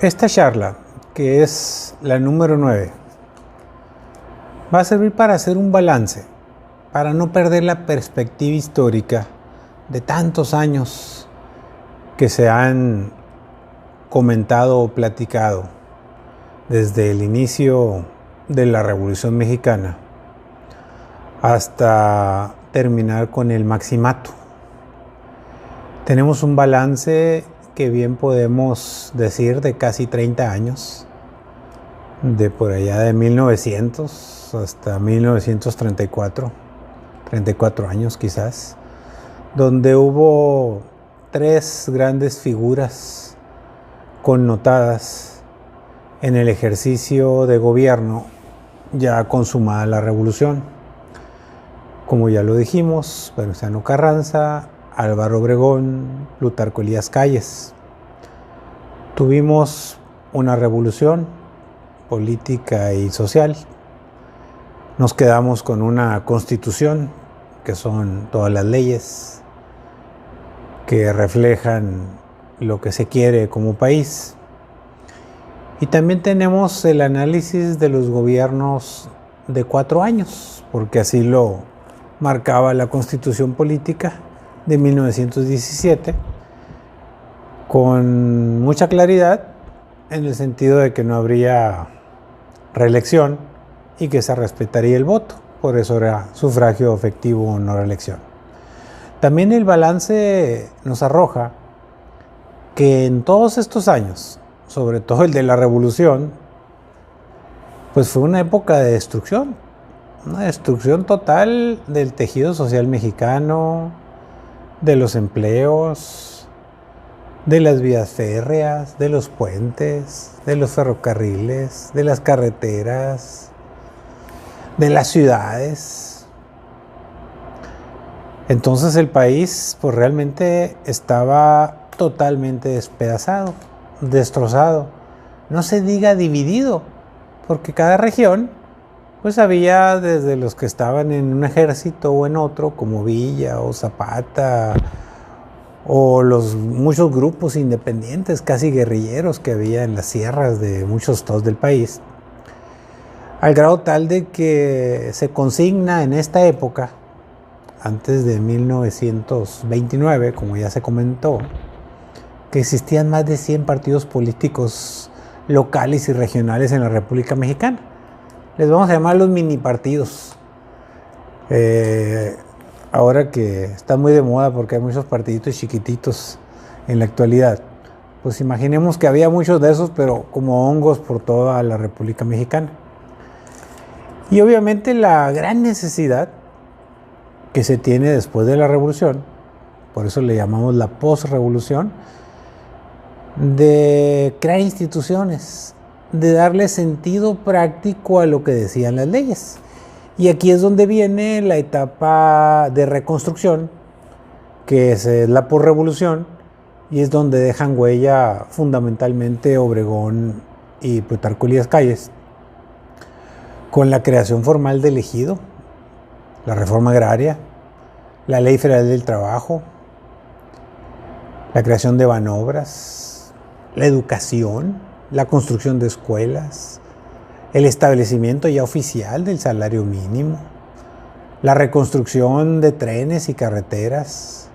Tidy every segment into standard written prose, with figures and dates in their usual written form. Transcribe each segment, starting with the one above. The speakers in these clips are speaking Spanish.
Esta charla, que es la número 9, va a servir para hacer un balance, para no perder la perspectiva histórica de tantos años que se han comentado o platicado desde el inicio de la Revolución Mexicana hasta terminar con el Maximato. Tenemos un balance que bien podemos decir de casi 30 años, de por allá de 1900 hasta 1934, 34 años quizás, donde hubo tres grandes figuras connotadas en el ejercicio de gobierno ya consumada la revolución. Como ya lo dijimos, Venustiano Carranza, Álvaro Obregón, Plutarco Elías Calles. Tuvimos una revolución política y social. Nos quedamos con una constitución, que son todas las leyes que reflejan lo que se quiere como país. Y también tenemos el análisis de los gobiernos de 4 años, porque así lo marcaba la Constitución Política de 1917, con mucha claridad en el sentido de que no habría reelección y que se respetaría el voto. Por eso era sufragio efectivo o no reelección. También el balance nos arroja que en todos estos años, sobre todo el de la revolución, pues fue una época de destrucción, una destrucción total del tejido social mexicano, de los empleos, de las vías férreas, de los puentes, de los ferrocarriles, de las carreteras, de las ciudades. Entonces el país pues realmente estaba totalmente despedazado, destrozado, no se diga dividido, porque cada región pues había desde los que estaban en un ejército o en otro, como Villa o Zapata, o los muchos grupos independientes, casi guerrilleros que había en las sierras de muchos estados del país, al grado tal de que se consigna en esta época, antes de 1929, como ya se comentó, que existían más de 100 partidos políticos locales y regionales en la República Mexicana. Les vamos a llamar los mini partidos. Ahora que está muy de moda porque hay muchos partiditos chiquititos en la actualidad, pues imaginemos que había muchos de esos, pero como hongos por toda la República Mexicana. Y obviamente la gran necesidad que se tiene después de la revolución, por eso le llamamos la posrevolución, de crear instituciones, de darle sentido práctico a lo que decían las leyes. Y aquí es donde viene la etapa de reconstrucción, que es la posrevolución, y es donde dejan huella fundamentalmente Obregón y Plutarco Elías Calles, con la creación formal del ejido, la reforma agraria, la ley federal del trabajo, la creación de banobras, la educación, la construcción de escuelas, el establecimiento ya oficial del salario mínimo, la reconstrucción de trenes y carreteras.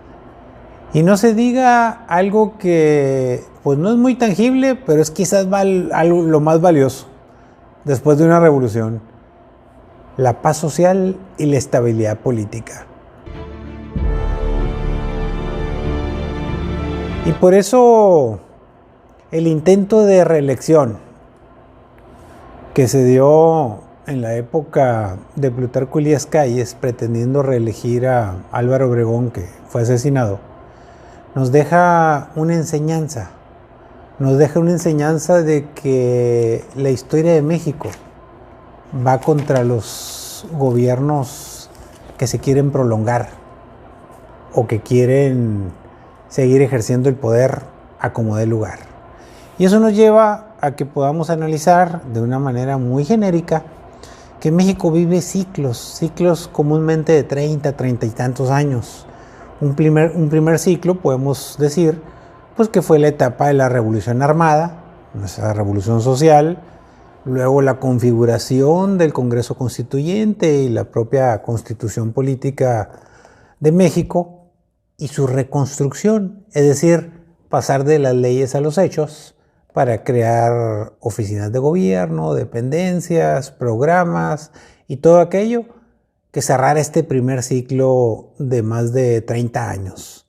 Y no se diga algo que pues no es muy tangible, pero es quizás lo más valioso después de una revolución: la paz social y la estabilidad política. Y por eso el intento de reelección que se dio en la época de Plutarco Elías Calles, pretendiendo reelegir a Álvaro Obregón, que fue asesinado, nos deja una enseñanza. Nos deja una enseñanza de que la historia de México va contra los gobiernos que se quieren prolongar o que quieren seguir ejerciendo el poder a como dé lugar. Y eso nos lleva a que podamos analizar de una manera muy genérica que México vive ciclos comúnmente de 30 y tantos años. Un primer ciclo podemos decir pues que fue la etapa de la Revolución Armada, nuestra revolución social, luego la configuración del Congreso Constituyente y la propia Constitución Política de México y su reconstrucción, es decir, pasar de las leyes a los hechos para crear oficinas de gobierno, dependencias, programas y todo aquello que cerrara este primer ciclo de más de 30 años.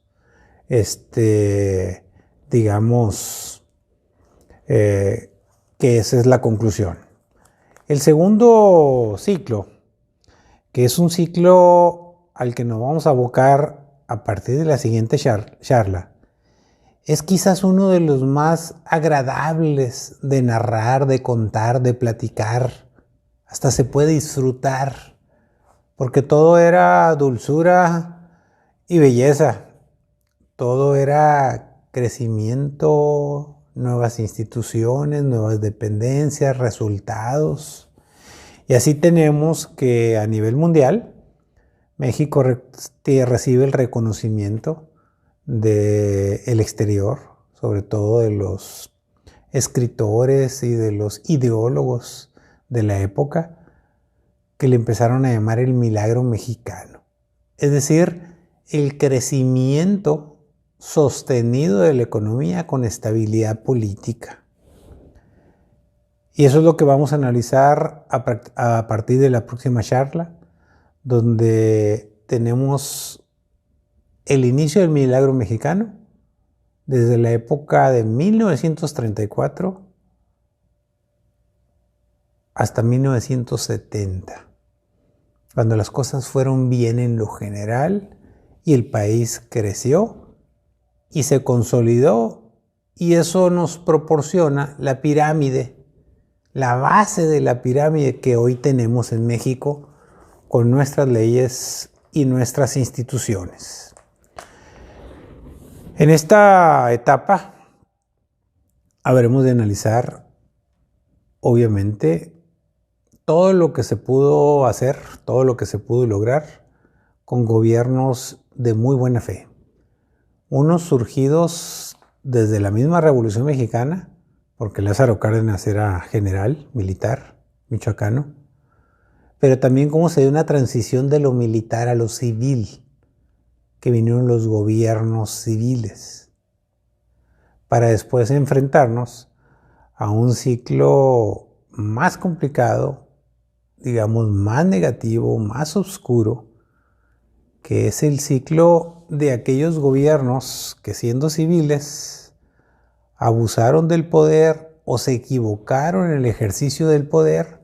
Digamos que esa es la conclusión. El segundo ciclo, que es un ciclo al que nos vamos a abocar a partir de la siguiente charla, es quizás uno de los más agradables de narrar, de contar, de platicar. Hasta se puede disfrutar, porque todo era dulzura y belleza. Todo era crecimiento, nuevas instituciones, nuevas dependencias, resultados. Y así tenemos que a nivel mundial, México recibe el reconocimiento del exterior, sobre todo de los escritores y de los ideólogos de la época, que le empezaron a llamar el milagro mexicano. Es decir, el crecimiento sostenido de la economía con estabilidad política. Y eso es lo que vamos a analizar a partir de la próxima charla, donde tenemos el inicio del milagro mexicano desde la época de 1934 hasta 1970, cuando las cosas fueron bien en lo general y el país creció y se consolidó, y eso nos proporciona la pirámide, la base de la pirámide que hoy tenemos en México con nuestras leyes y nuestras instituciones. En esta etapa habremos de analizar, obviamente, todo lo que se pudo hacer, todo lo que se pudo lograr con gobiernos de muy buena fe. Unos surgidos desde la misma Revolución Mexicana, porque Lázaro Cárdenas era general militar michoacano, pero también cómo se dio una transición de lo militar a lo civil, que vinieron los gobiernos civiles, para después enfrentarnos a un ciclo más complicado, digamos más negativo, más oscuro, que es el ciclo de aquellos gobiernos que, siendo civiles, abusaron del poder o se equivocaron en el ejercicio del poder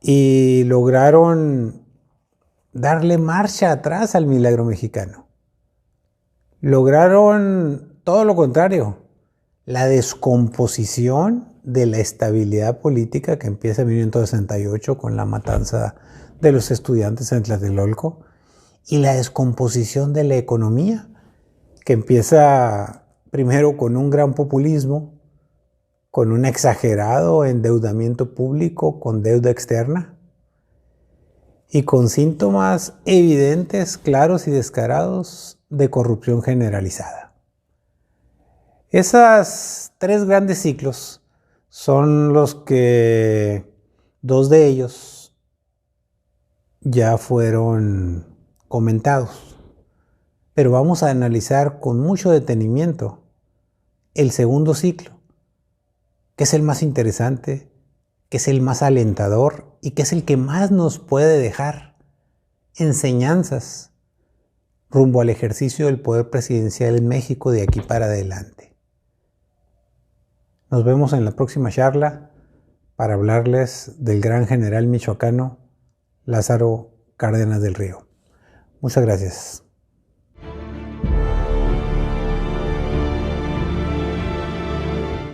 y lograron darle marcha atrás al milagro mexicano. Lograron todo lo contrario, la descomposición de la estabilidad política que empieza en 1968 con la matanza de los estudiantes en Tlatelolco, y la descomposición de la economía, que empieza primero con un gran populismo, con un exagerado endeudamiento público, con deuda externa, y con síntomas evidentes, claros y descarados de corrupción generalizada. Esos tres grandes ciclos son los que dos de ellos ya fueron comentados, pero vamos a analizar con mucho detenimiento el segundo ciclo, que es el más interesante, que es el más alentador y que es el que más nos puede dejar enseñanzas rumbo al ejercicio del poder presidencial en México de aquí para adelante. Nos vemos en la próxima charla para hablarles del gran general michoacano Lázaro Cárdenas del Río. Muchas gracias.